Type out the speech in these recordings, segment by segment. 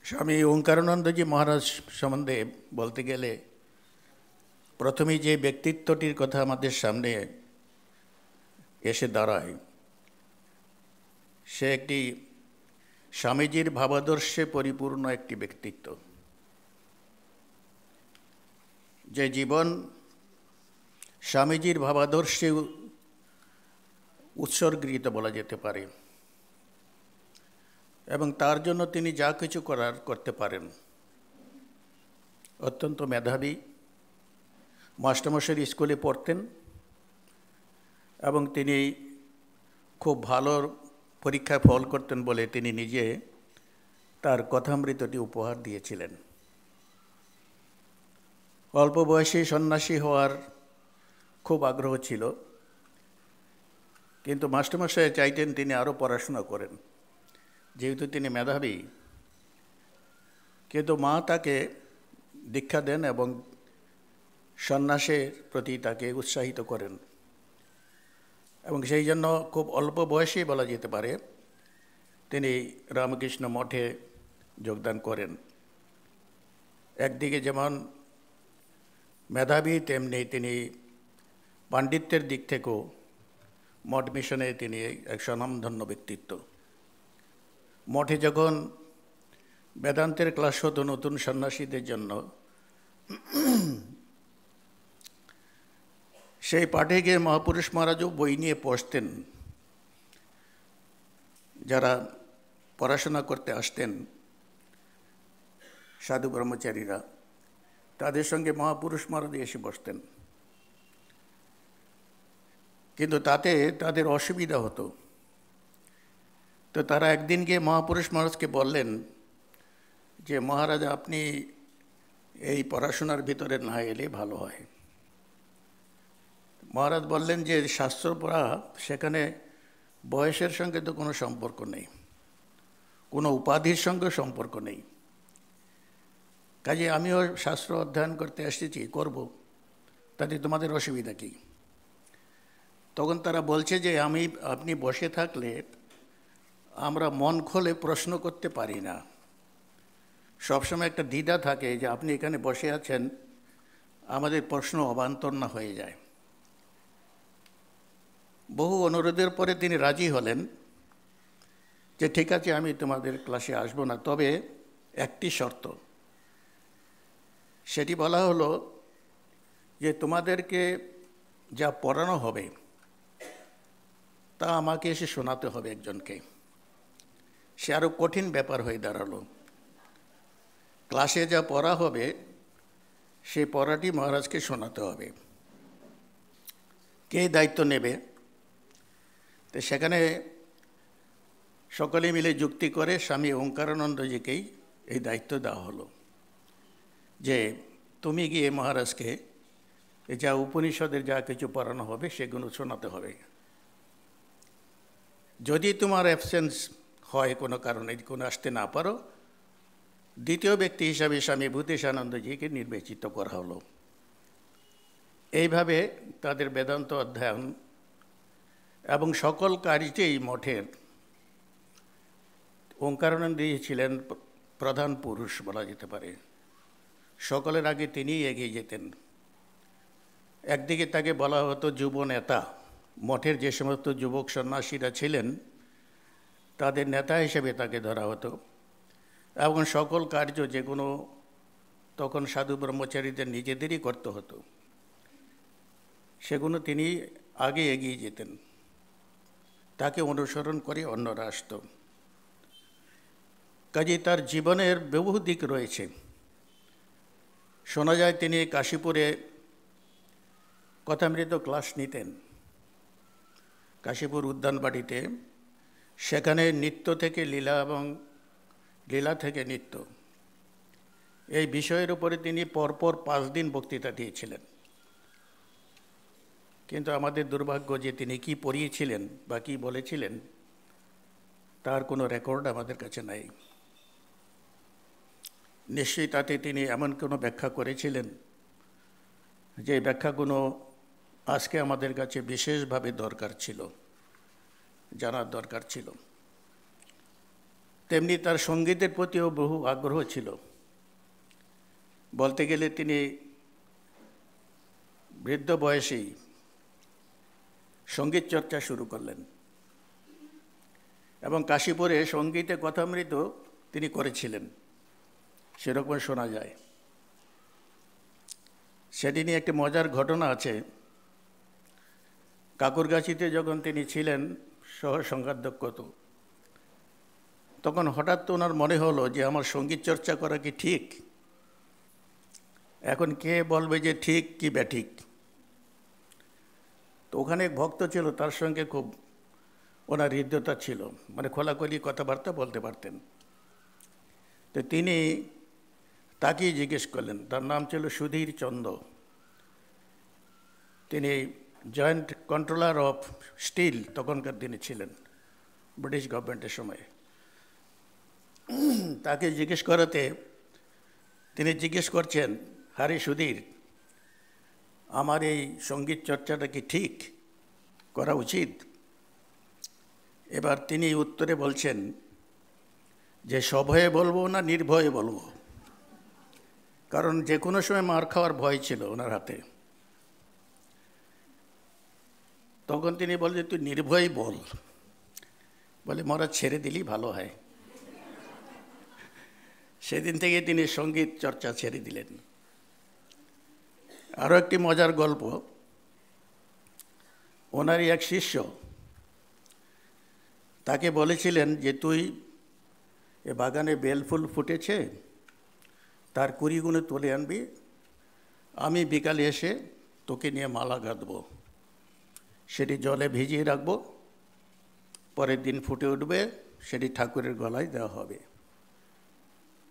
স্বামী ওঙ্কারানন্দজি মহারাজ সম্বন্ধে বলতে গেলে প্রথমেই যে ব্যক্তিত্বটির কথা আমাদের সামনে এসে দাঁড়ায় সে একটি স্বামীজির ভাবাদর্শে পরিপূর্ণ একটি ব্যক্তিত্ব, যে জীবন স্বামীজির ভাবাদর্শে উৎসর্গিত বলা যেতে পারে এবং তার জন্য তিনি যা কিছু করতে পারেন। অত্যন্ত মেধাবী, মাস্টারমশাইয়ের স্কুলে পড়তেন এবং তিনি খুব ভালো পরীক্ষায় ফল করতেন বলে তিনি নিজে তার কথামৃতটি উপহার দিয়েছিলেন। অল্প বয়সে সন্ন্যাসী হওয়ার খুব আগ্রহ ছিল, কিন্তু মাস্টারমশাই চাইতেন তিনি আরও পড়াশোনা করেন, যেহেতু তিনি মেধাবী। কিন্তু মা তাকে দীক্ষা দেন এবং সন্ন্যাসের প্রতি তাকে উৎসাহিত করেন এবং সেই জন্য খুব অল্প বয়সেই বলা যেতে পারে তিনি রামকৃষ্ণ মঠে যোগদান করেন। একদিকে যেমন মেধাবী, তেমনি তিনি পাণ্ডিত্যের দিক থেকেও মঠ মিশনে তিনি এক স্বনামধন্য ব্যক্তিত্ব। মঠে যখন বেদান্তের ক্লাস হতো নতুন সন্ন্যাসীদের জন্য, সেই পাঠে গিয়ে মহাপুরুষ মহারাজও বই নিয়ে পড়তেন। যারা পড়াশোনা করতে আসতেন সাধু ব্রহ্মচারীরা, তাদের সঙ্গে মহাপুরুষ মহারাজ এসে বসতেন, কিন্তু তাতে তাদের অসুবিধা হতো। তো তারা একদিন গিয়ে মহাপুরুষ মহারাজকে বললেন যে মহারাজ, আপনি এই পড়াশোনার ভিতরে না এলে ভালো হয়। মহারাজ বললেন যে শাস্ত্র পড়া, সেখানে বয়সের সঙ্গে তো কোনো সম্পর্ক নেই, কোনো উপাধির সঙ্গে সম্পর্ক নেই, কাজে আমিও শাস্ত্র অধ্যয়ন করতে এসেছি, করব, তাতে তোমাদের অসুবিধা কী? তখন তারা বলছে যে আপনি বসে থাকলে আমরা মন খুলে প্রশ্ন করতে পারি না, সবসময় একটা দ্বিধা থাকে যে আপনি এখানে বসে আছেন, আমাদের প্রশ্ন অবান্তর না হয়ে যায়। বহু অনুরোধের পরে তিনি রাজি হলেন যে ঠিক আছে, আমি তোমাদের ক্লাসে আসবো না, তবে একটি শর্ত। সেটি বলা হলো যে তোমাদেরকে যা পড়ানো হবে তা আমাকে এসে শোনাতে হবে একজনকে। সে আরও কঠিন ব্যাপার হয়ে দাঁড়ালো। ক্লাসে যা পড়া হবে সেই পড়াটি মহারাজকে শোনাতে হবে। কে দায়িত্ব নেবে? তো সেখানে সকলে মিলে যুক্তি করে স্বামী ওঙ্কারানন্দজিকেই এই দায়িত্ব দেওয়া হলো যে তুমি গিয়ে মহারাজকে যা উপনিষদের যা কিছু পড়ানো হবে সেগুলো শোনাতে হবে। যদি তোমার অ্যাবসেন্স হয় কোনো কারণে, কোনো আসতে না পারো, দ্বিতীয় ব্যক্তি হিসাবে স্বামী ভূতেশানন্দজিকে নির্বাচিত করা হলো। এইভাবে তাদের বেদান্ত অধ্যয়ন এবং সকল কার্যেই মঠের ওঙ্কারানন্দজি ছিলেন প্রধান পুরুষ বলা যেতে পারে। সকলের আগে তিনিই এগিয়ে যেতেন। একদিকে তাকে বলা হতো যুব নেতা, মঠের যে সমস্ত যুবক সন্ন্যাসীরা ছিলেন তাদের নেতা হিসেবে তাকে ধরা হতো এবং সকল কার্য যেগুলো তখন সাধু ব্রহ্মচারীদের নিজেদেরই করতে হতো সেগুলো তিনি আগে এগিয়ে যেতেন। তাকে অনুসরণ করে অন্যরা আসত। কাজেই তার জীবনের বহু দিক রয়েছে। শোনা যায় তিনি কাশীপুরে কথামৃত ক্লাস নিতেন, কাশীপুর উদ্যানবাড়িতে। সেখানে নৃত্য থেকে লীলা এবং লীলা থেকে নৃত্য, এই বিষয়ের উপরে তিনি পরপর 5 দিন বক্তৃতা দিয়েছিলেন। কিন্তু আমাদের দুর্ভাগ্য যে তিনি কি পড়িয়েছিলেন বা কী বলেছিলেন তার কোনো রেকর্ড আমাদের কাছে নাই। নিশ্চয়ই তাতে তিনি এমন কোনো ব্যাখ্যা করেছিলেন যে ব্যাখ্যাগুলো আজকে আমাদের কাছে বিশেষভাবে দরকার ছিল, জানার দরকার ছিল। তেমনি তার সঙ্গীতের প্রতিও বহু আগ্রহ ছিল। বলতে গেলে তিনি বৃদ্ধ বয়সেই সঙ্গীত চর্চা শুরু করলেন এবং কাশীপুরে সঙ্গীতে কথামৃত তিনি করেছিলেন, সেরকম শোনা যায়। সেটি নিয়ে একটি মজার ঘটনা আছে। কাকুরগাছিতে যখন তিনি ছিলেন শহর সংঘাধ্যক্ষ, তখন হঠাৎ তো ওনার মনে হলো যে আমার সঙ্গীত চর্চা করা কি ঠিক? এখন কে বলবে যে ঠিক কি ব্যাঠিক? তো ওখানে এক ভক্ত ছিল, তার সঙ্গে খুব ওনার হৃদ্যতা ছিল, মানে খোলাখুলি কথাবার্তা বলতে পারতেন। তো তিনি তাকেই জিজ্ঞেস করলেন, তার নাম ছিল সুধীর চন্দ। তিনি জয়েন্ট কন্ট্রোলার অফ স্টিল তখনকার দিনে ছিলেন, ব্রিটিশ গভর্নমেন্টের সময়। তাকে জিজ্ঞেস করাতে তিনি জিজ্ঞেস করছেন, হারি সুধীর, আমার এই সঙ্গীত চর্চাটা কি ঠিক করা উচিত? এবার তিনি উত্তরে বলছেন যে সভয়ে বলবো না নির্ভয়ে বলবো, কারণ যে কোনো সময় মার খাওয়ার ভয় ছিল ওনার হাতে। তখন তিনি বললেন, তুই নির্ভয় বল। বলে, মরা ছেড়ে দিলেই ভালো হয়। সেদিন থেকে তিনি সঙ্গীত চর্চা ছেড়ে দিলেন। আরও একটি মজার গল্প, ওনারই এক শিষ্য তাকে বলেছিলেন যে তুই এ বাগানে বেলফুল ফুটেছে, তার কুড়িগুলো তুলে আনবি, আমি বিকালে এসে তোকে নিয়ে মালা গাঁথব, সেটি জলে ভিজিয়ে রাখব, পরের দিন ফুটে উঠবে, সেটি ঠাকুরের গলায় দেওয়া হবে।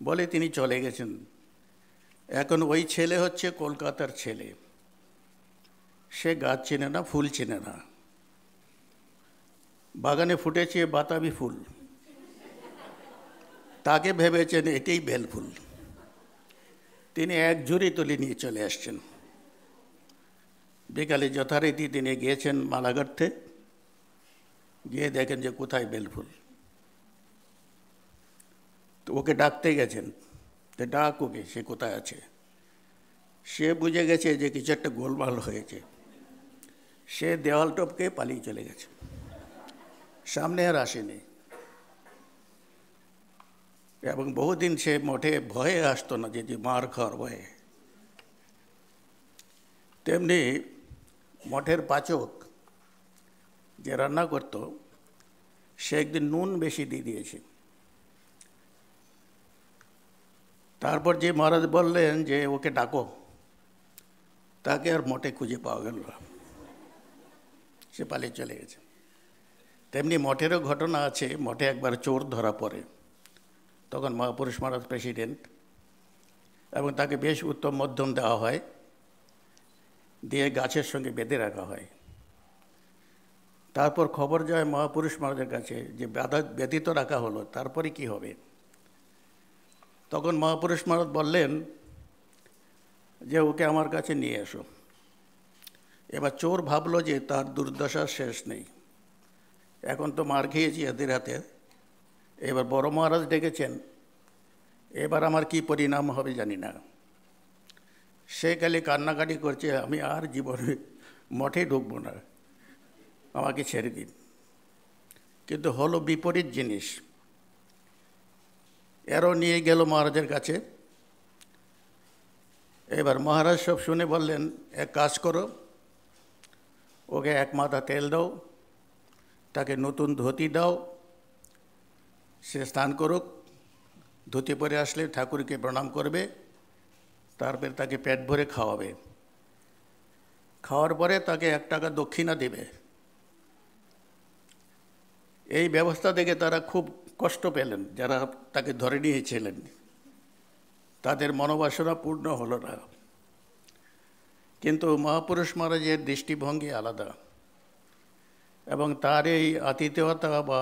বলে তিনি চলে গেছেন। এখন ওই ছেলে হচ্ছে কলকাতার ছেলে, সে গাছ চেনে না, ফুল চেনে না। বাগানে ফুটেছে বাতাবি ফুল, তাকে ভেবেছেন এটাই বেলফুল। তিনি এক ঝুড়ি তুলে নিয়ে চলে আসছেন। বিকালে যথারীতি তিনি গিয়েছেন মালা গাঁথতে, গিয়ে দেখেন যে কোথায় বেলফুল। তো ওকে ডাকতে গেছেন, তো ডাক ওকে, সে কোথায় আছে। সে বুঝে গেছে যে কিছু একটা গোলমাল হয়েছে। সে দেওয়াল টপকে পালিয়ে চলে গেছে, সামনে আর আসেনি। এবং বহুদিন সে মঠে ভয়ে আসতো না, যে মার খাওয়ার ভয়ে। তেমনি মঠের পাচক যে রান্না করত, সে একদিন নুন বেশি দিয়ে দিয়েছে। তারপর যে মহারাজ বললেন যে ওকে ডাকো, তাকে আর মঠে খুঁজে পাওয়া গেল না, সে পালিয়ে চলে গেছে। তেমনি মঠেরও ঘটনা আছে। মঠে একবার চোর ধরা পড়ে, তখন মহাপুরুষ মহারাজ প্রেসিডেন্ট, এবং তাকে বেশ উত্তম মধ্যম দেওয়া হয়, দিয়ে গাছের সঙ্গে বেঁধে রাখা হয়। তারপর খবর যায় মহাপুরুষ মহারাজের কাছে যে ব্যতীত রাখা হলো, তারপরে কি হবে? তখন মহাপুরুষ মহারাজ বললেন যে ওকে আমার কাছে নিয়ে এসো। এবার চোর ভাবলো যে তার দুর্দশার শেষ নেই, এখন তো মার খেয়েছি এদের হাতে, এবার বড় মহারাজ ডেকেছেন, এবার আমার কি পরিণাম হবে জানি না। সে খালি কান্নাকাটি করছে, আমি আর জীবনে মঠে ঢুকবো না, আমাকে ছেড়ে দিন। কিন্তু হলো বিপরীত জিনিস। এরও নিয়ে গেল মহারাজের কাছে। এবার মহারাজ সব শুনে বললেন, এক কাজ করো, ওকে এক মাথা তেল দাও, তাকে নতুন ধুতি দাও, সে স্নান করুক, ধুতি পরে আসলে ঠাকুরকে প্রণাম করবে, তারপরে তাকে পেট ভরে খাওয়াবে, খাওয়ার পরে তাকে 1 টাকা দক্ষিণা দেবে। এই ব্যবস্থা দেখে তারা খুব কষ্ট পেলেন, যারা তাকে ধরে নিয়েছিলেন। তাদের মনোবাসনা পূর্ণ হলো না। কিন্তু মহাপুরুষ মহারাজের দৃষ্টিভঙ্গি আলাদা, এবং তার এই আতিথেয়তা বা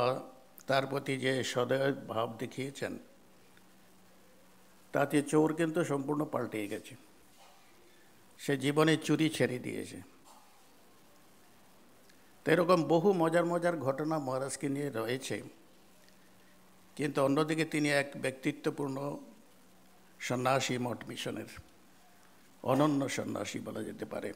তার প্রতি যে সদয় ভাব দেখিয়েছেন, তাতে চোর কিন্তু সম্পূর্ণ পাল্টে গেছে। সে জীবনে চুরি ছেড়ে দিয়েছে। তো এরকম বহু মজার মজার ঘটনা মহারাজকে নিয়ে রয়েছে। কিন্তু অন্যদিকে তিনি এক ব্যক্তিত্বপূর্ণ সন্ন্যাসী মঠ মিশনের অনন্য সন্ন্যাসী বলা যেতে পারে।